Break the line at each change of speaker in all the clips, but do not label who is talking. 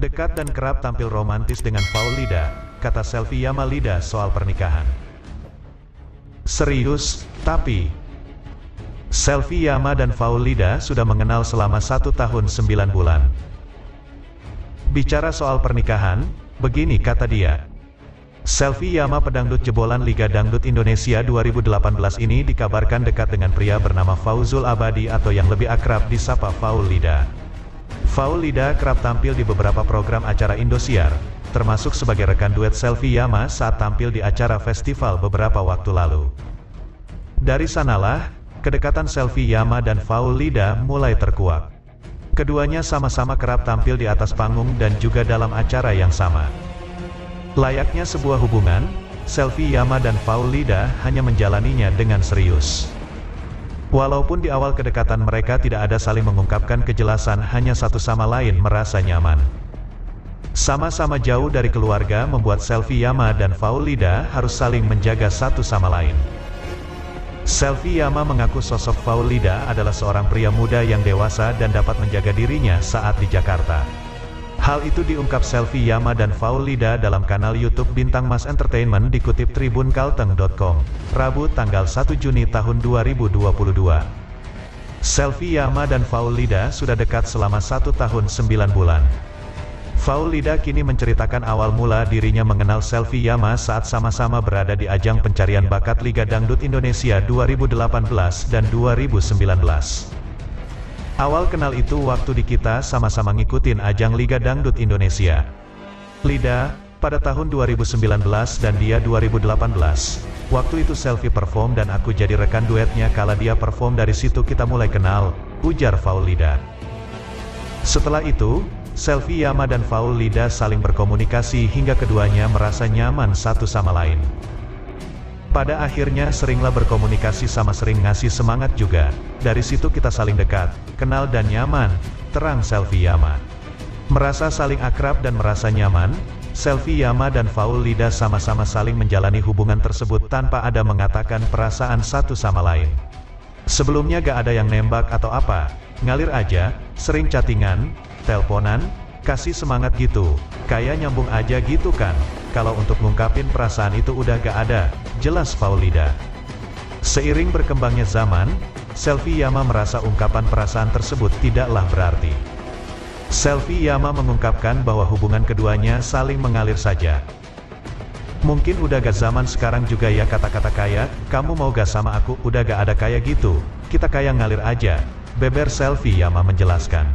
Dekat dan kerap tampil romantis dengan Faulida, kata selfie Yama Lida soal pernikahan. Serius, tapi selfie Yama dan Faulida sudah mengenal selama 1 tahun 9 bulan. Bicara soal pernikahan, begini kata dia. Selfie Yama pedangdut jebolan Liga Dangdut Indonesia 2018 ini dikabarkan dekat dengan pria bernama Fauzul Abadi atau yang lebih akrab disapa Faulida. Faulida kerap tampil di beberapa program acara Indosiar, termasuk sebagai rekan duet selfie Yama saat tampil di acara festival beberapa waktu lalu. Dari sanalah, kedekatan selfie Yama dan Faulida mulai terkuak. Keduanya sama-sama kerap tampil di atas panggung dan juga dalam acara yang sama. Layaknya sebuah hubungan, selfie Yama dan Faulida hanya menjalaninya dengan serius. Walaupun di awal kedekatan mereka tidak ada saling mengungkapkan kejelasan, hanya satu sama lain merasa nyaman. Sama-sama jauh dari keluarga membuat selfie Yama dan Faulida harus saling menjaga satu sama lain. Selfie Yama mengaku sosok Faulida adalah seorang pria muda yang dewasa dan dapat menjaga dirinya saat di Jakarta. Hal itu diungkap selfie Yama dan Faulida dalam kanal YouTube Bintang Mas Entertainment dikutip tribunkalteng.com, Rabu tanggal 1 Juni tahun 2022. Selfie Yama dan Faulida sudah dekat selama 1 tahun 9 bulan. Faulida kini menceritakan awal mula dirinya mengenal selfie Yama saat sama-sama berada di ajang pencarian bakat Liga Dangdut Indonesia 2018 dan 2019. Awal kenal itu waktu di kita sama-sama ngikutin ajang Liga Dangdut Indonesia. Lida, pada tahun 2019 dan dia 2018. Waktu itu selfie perform dan aku jadi rekan duetnya kala dia perform, dari situ kita mulai kenal, ujar Faulida. Setelah itu, selfie Yama dan Faulida saling berkomunikasi hingga keduanya merasa nyaman satu sama lain. Pada akhirnya seringlah berkomunikasi sama sering ngasih semangat juga. Dari situ kita saling dekat, kenal dan nyaman, terang selfie Yama. Merasa saling akrab dan merasa nyaman, selfie Yama dan Faulida sama-sama saling menjalani hubungan tersebut tanpa ada mengatakan perasaan satu sama lain. Sebelumnya gak ada yang nembak atau apa, ngalir aja, sering chattingan, teleponan, kasih semangat gitu, kayak nyambung aja gitu kan. Kalau untuk ngungkapin perasaan itu udah gak ada, jelas Faulida. Seiring berkembangnya zaman, selfie Yama merasa ungkapan perasaan tersebut tidaklah berarti. Selfie Yama mengungkapkan bahwa hubungan keduanya saling mengalir saja. Mungkin udah gak zaman sekarang juga ya kata-kata kayak, kamu mau gak sama aku, udah gak ada kayak gitu, kita kayak ngalir aja, beber selfie Yama menjelaskan.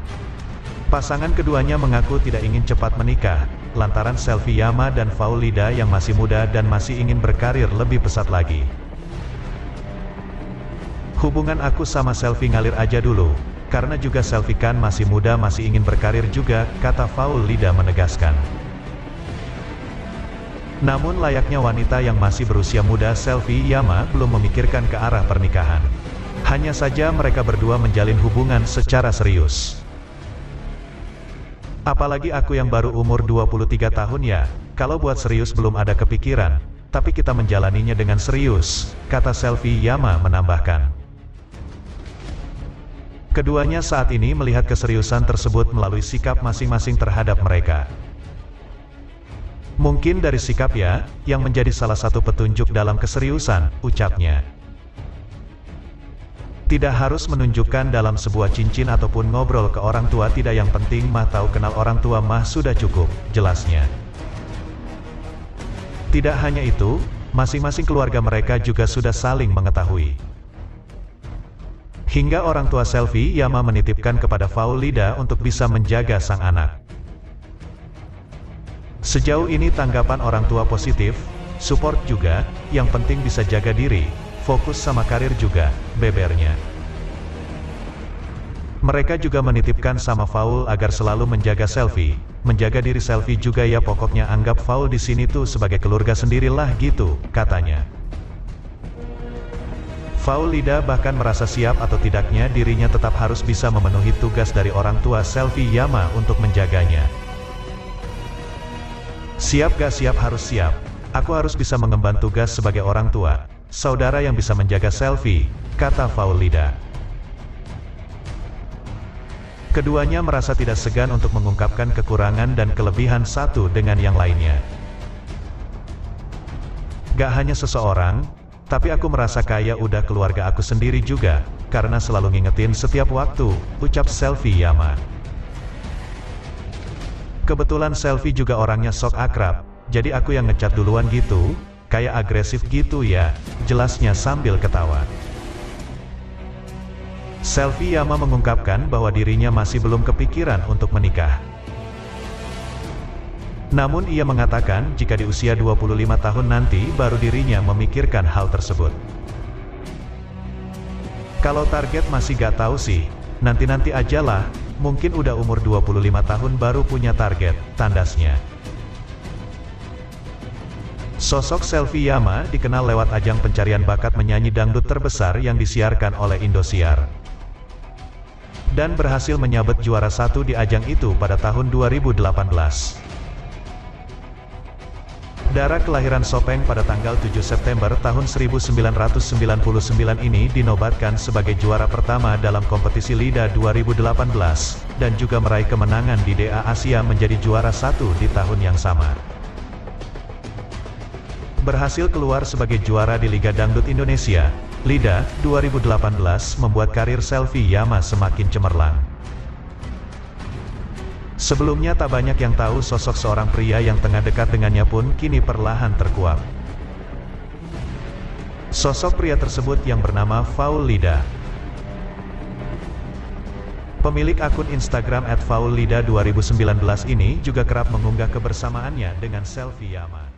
Pasangan keduanya mengaku tidak ingin cepat menikah, lantaran selfie Yama dan Faulida yang masih muda dan masih ingin berkarir lebih pesat lagi. Hubungan aku sama selfie ngalir aja dulu, karena juga selfie kan masih muda masih ingin berkarir juga, kata Faulida menegaskan. Namun layaknya wanita yang masih berusia muda, selfie Yama belum memikirkan ke arah pernikahan. Hanya saja mereka berdua menjalin hubungan secara serius. Apalagi aku yang baru umur 23 tahun ya, kalau buat serius belum ada kepikiran, tapi kita menjalaninya dengan serius, kata selfie Yama menambahkan. Keduanya saat ini melihat keseriusan tersebut melalui sikap masing-masing terhadap mereka. Mungkin dari sikap ya, yang menjadi salah satu petunjuk dalam keseriusan, ucapnya. Tidak harus menunjukkan dalam sebuah cincin ataupun ngobrol ke orang tua, tidak, yang penting mah tahu kenal orang tua mah sudah cukup, jelasnya. Tidak hanya itu, masing-masing keluarga mereka juga sudah saling mengetahui. Hingga orang tua selfie Yama menitipkan kepada Faulida untuk bisa menjaga sang anak. Sejauh ini tanggapan orang tua positif, support juga, yang penting bisa jaga diri, fokus sama karir juga, bebernya. Mereka juga menitipkan sama Faul agar selalu menjaga selfie, menjaga diri selfie juga ya, pokoknya anggap Faul di sini tuh sebagai keluarga sendirilah gitu, katanya. Faulida bahkan merasa siap atau tidaknya dirinya tetap harus bisa memenuhi tugas dari orang tua selfie Yama untuk menjaganya. Siap gak siap, harus siap. Aku harus bisa mengemban tugas sebagai orang tua, saudara yang bisa menjaga selfie, kata Faulida. Keduanya merasa tidak segan untuk mengungkapkan kekurangan dan kelebihan satu dengan yang lainnya. Gak hanya seseorang, tapi aku merasa kayak udah keluarga aku sendiri juga, karena selalu ngingetin setiap waktu, ucap Selfie Yama. Kebetulan Selfie juga orangnya sok akrab, jadi aku yang ngechat duluan gitu, kayak agresif gitu ya, jelasnya sambil ketawa. Selfie Yama mengungkapkan bahwa dirinya masih belum kepikiran untuk menikah. Namun ia mengatakan jika di usia 25 tahun nanti baru dirinya memikirkan hal tersebut. Kalau target masih gak tahu sih, nanti-nanti ajalah, mungkin udah umur 25 tahun baru punya target, tandasnya. Sosok Selfie Yama dikenal lewat ajang pencarian bakat menyanyi dangdut terbesar yang disiarkan oleh Indosiar. Dan berhasil menyabet juara 1 di ajang itu pada tahun 2018. Dara kelahiran Sopeng pada tanggal 7 September tahun 1999 ini dinobatkan sebagai juara pertama dalam kompetisi LIDA 2018, dan juga meraih kemenangan di DA Asia menjadi juara 1 di tahun yang sama. Berhasil keluar sebagai juara di Liga Dangdut Indonesia, LIDA 2018 membuat karir Selfie Yama semakin cemerlang. Sebelumnya tak banyak yang tahu sosok seorang pria yang tengah dekat dengannya pun kini perlahan terkuak. Sosok pria tersebut yang bernama Faul Lida. Pemilik akun Instagram @faulida2019 ini juga kerap mengunggah kebersamaannya dengan Selfie Yama.